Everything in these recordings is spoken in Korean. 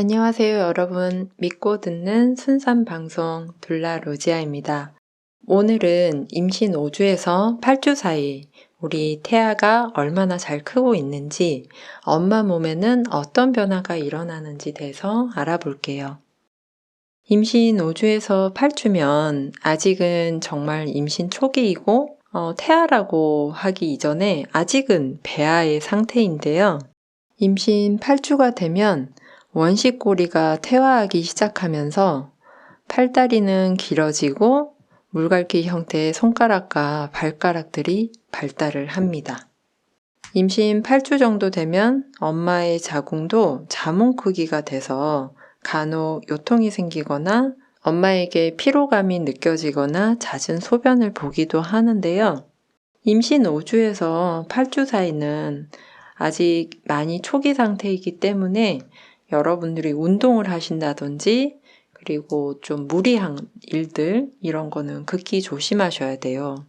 안녕하세요, 여러분. 믿고 듣는 순산 방송 둘라 로지아입니다. 오늘은 임신 5주에서 8주 사이 우리 태아가 얼마나 잘 크고 있는지, 엄마 몸에는 어떤 변화가 일어나는지 대해서 알아볼게요. 임신 5주에서 8주면 아직은 정말 임신 초기이고 태아라고 하기 이전에 아직은 배아의 상태인데요. 임신 8주가 되면 원식고리가 퇴화하기 시작하면서 팔다리는 길어지고 물갈퀴 형태의 손가락과 발가락들이 발달을 합니다. 임신 8주 정도 되면 엄마의 자궁도 자몽 크기가 돼서 간혹 요통이 생기거나 엄마에게 피로감이 느껴지거나 잦은 소변을 보기도 하는데요. 임신 5주에서 8주 사이는 아직 많이 초기 상태이기 때문에 여러분들이 운동을 하신다든지 그리고 좀 무리한 일들 이런 거는 극히 조심하셔야 돼요.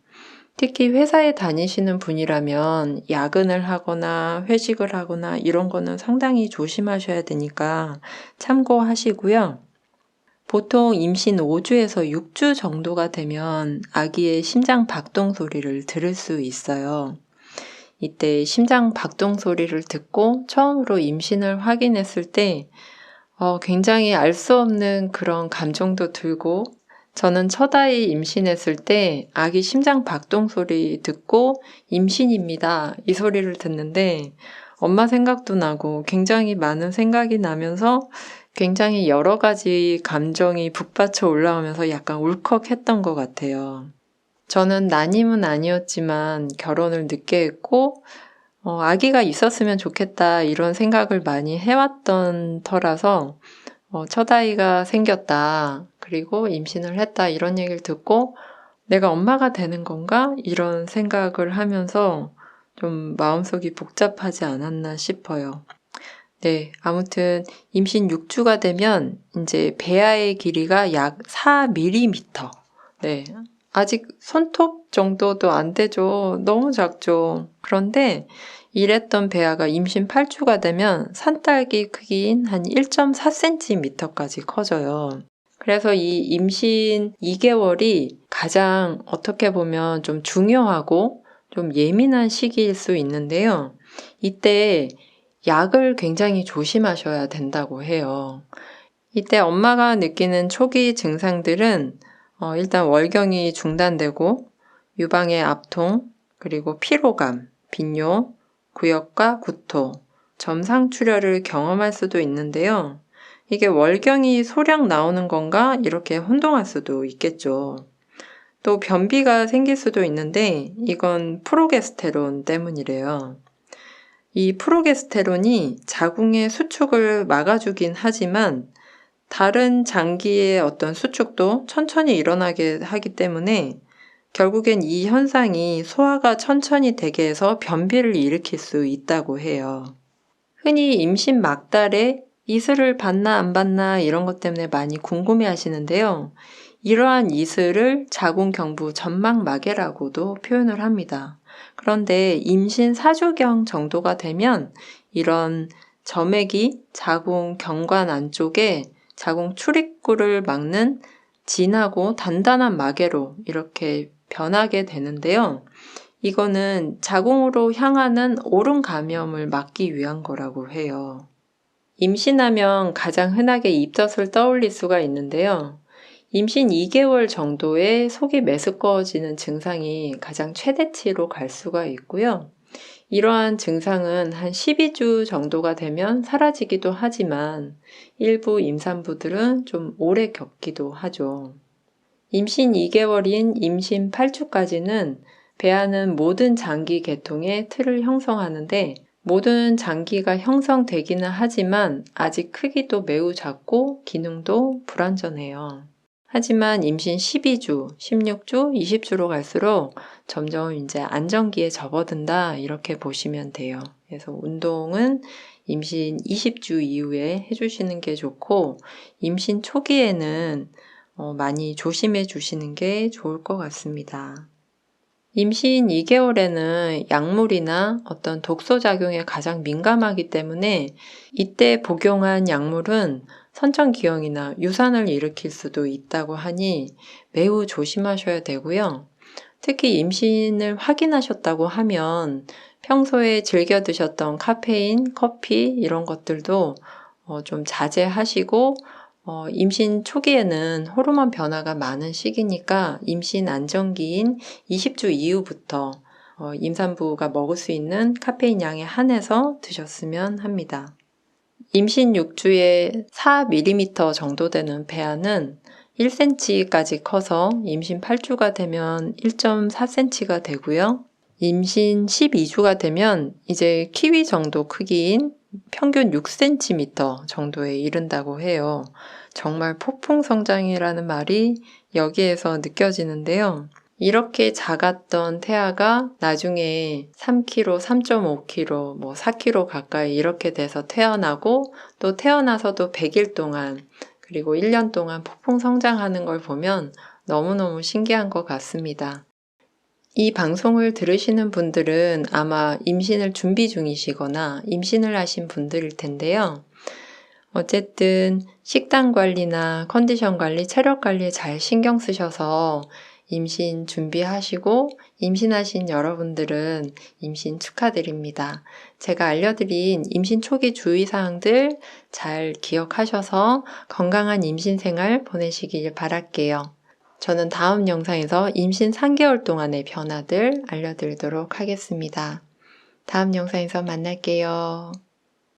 특히 회사에 다니시는 분이라면 야근을 하거나 회식을 하거나 이런 거는 상당히 조심하셔야 되니까 참고하시고요. 보통 임신 5주에서 6주 정도가 되면 아기의 심장 박동 소리를 들을 수 있어요. 이때 심장 박동 소리를 듣고 처음으로 임신을 확인했을 때 굉장히 알 수 없는 그런 감정도 들고, 저는 첫 아이 임신했을 때 아기 심장 박동 소리 듣고 임신입니다 이 소리를 듣는데 엄마 생각도 나고 굉장히 많은 생각이 나면서 굉장히 여러 가지 감정이 북받쳐 올라오면서 약간 울컥했던 것 같아요. 저는 난임은 아니었지만 결혼을 늦게 했고 아기가 있었으면 좋겠다 이런 생각을 많이 해왔던 터라서 첫 아이가 생겼다 그리고 임신을 했다 이런 얘기를 듣고 내가 엄마가 되는 건가 이런 생각을 하면서 좀 마음속이 복잡하지 않았나 싶어요. 네, 아무튼 임신 6주가 되면 이제 배아의 길이가 약 4mm. 네, 아직 손톱 정도도 안 되죠. 너무 작죠. 그런데 이랬던 배아가 임신 8주가 되면 산딸기 크기인 한 1.4cm까지 커져요. 그래서 이 임신 2개월이 가장 어떻게 보면 좀 중요하고 좀 예민한 시기일 수 있는데요. 이때 약을 굉장히 조심하셔야 된다고 해요. 이때 엄마가 느끼는 초기 증상들은 일단 월경이 중단되고 유방의 압통, 그리고 피로감, 빈뇨, 구역과 구토, 점상출혈을 경험할 수도 있는데요. 이게 월경이 소량 나오는 건가? 이렇게 혼동할 수도 있겠죠. 또 변비가 생길 수도 있는데 이건 프로게스테론 때문이래요. 이 프로게스테론이 자궁의 수축을 막아주긴 하지만 다른 장기의 어떤 수축도 천천히 일어나게 하기 때문에 결국엔 이 현상이 소화가 천천히 되게 해서 변비를 일으킬 수 있다고 해요. 흔히 임신 막달에 이슬을 받나 안 받나 이런 것 때문에 많이 궁금해 하시는데요. 이러한 이슬을 자궁경부 점막마개라고도 표현을 합니다. 그런데 임신 4주경 정도가 되면 이런 점액이 자궁 경관 안쪽에 자궁 출입구를 막는 진하고 단단한 마개로 이렇게 변하게 되는데요. 이거는 자궁으로 향하는 오름 감염을 막기 위한 거라고 해요. 임신하면 가장 흔하게 입덧을 떠올릴 수가 있는데요. 임신 2개월 정도에 속이 메스꺼워지는 증상이 가장 최대치로 갈 수가 있고요. 이러한 증상은 한 12주 정도가 되면 사라지기도 하지만 일부 임산부들은 좀 오래 겪기도 하죠. 임신 2개월인 임신 8주까지는 배아는 모든 장기 계통의 틀을 형성하는데 모든 장기가 형성되기는 하지만 아직 크기도 매우 작고 기능도 불완전해요. 하지만 임신 12주, 16주, 20주로 갈수록 점점 이제 안정기에 접어든다 이렇게 보시면 돼요. 그래서 운동은 임신 20주 이후에 해주시는 게 좋고 임신 초기에는 많이 조심해 주시는 게 좋을 것 같습니다. 임신 2개월에는 약물이나 어떤 독소작용에 가장 민감하기 때문에 이때 복용한 약물은 선천기형이나 유산을 일으킬 수도 있다고 하니 매우 조심하셔야 되고요. 특히 임신을 확인하셨다고 하면 평소에 즐겨 드셨던 카페인, 커피 이런 것들도 좀 자제하시고 임신 초기에는 호르몬 변화가 많은 시기니까 임신 안정기인 20주 이후부터 임산부가 먹을 수 있는 카페인 양에 한해서 드셨으면 합니다. 임신 6주에 4mm 정도 되는 배아는 1cm까지 커서 임신 8주가 되면 1.4cm가 되고요. 임신 12주가 되면 이제 키위 정도 크기인 평균 6cm 정도에 이른다고 해요. 정말 폭풍 성장이라는 말이 여기에서 느껴지는데요. 이렇게 작았던 태아가 나중에 3kg, 3.5kg, 4kg 가까이 이렇게 돼서 태어나고 또 태어나서도 100일 동안 그리고 1년 동안 폭풍 성장하는 걸 보면 너무너무 신기한 것 같습니다. 이 방송을 들으시는 분들은 아마 임신을 준비 중이시거나 임신을 하신 분들일 텐데요. 어쨌든 식단 관리나 컨디션 관리, 체력 관리에 잘 신경 쓰셔서 임신 준비하시고 임신하신 여러분들은 임신 축하드립니다. 제가 알려드린 임신 초기 주의사항들 잘 기억하셔서 건강한 임신 생활 보내시길 바랄게요. 저는 다음 영상에서 임신 3개월 동안의 변화들 알려드리도록 하겠습니다. 다음 영상에서 만날게요.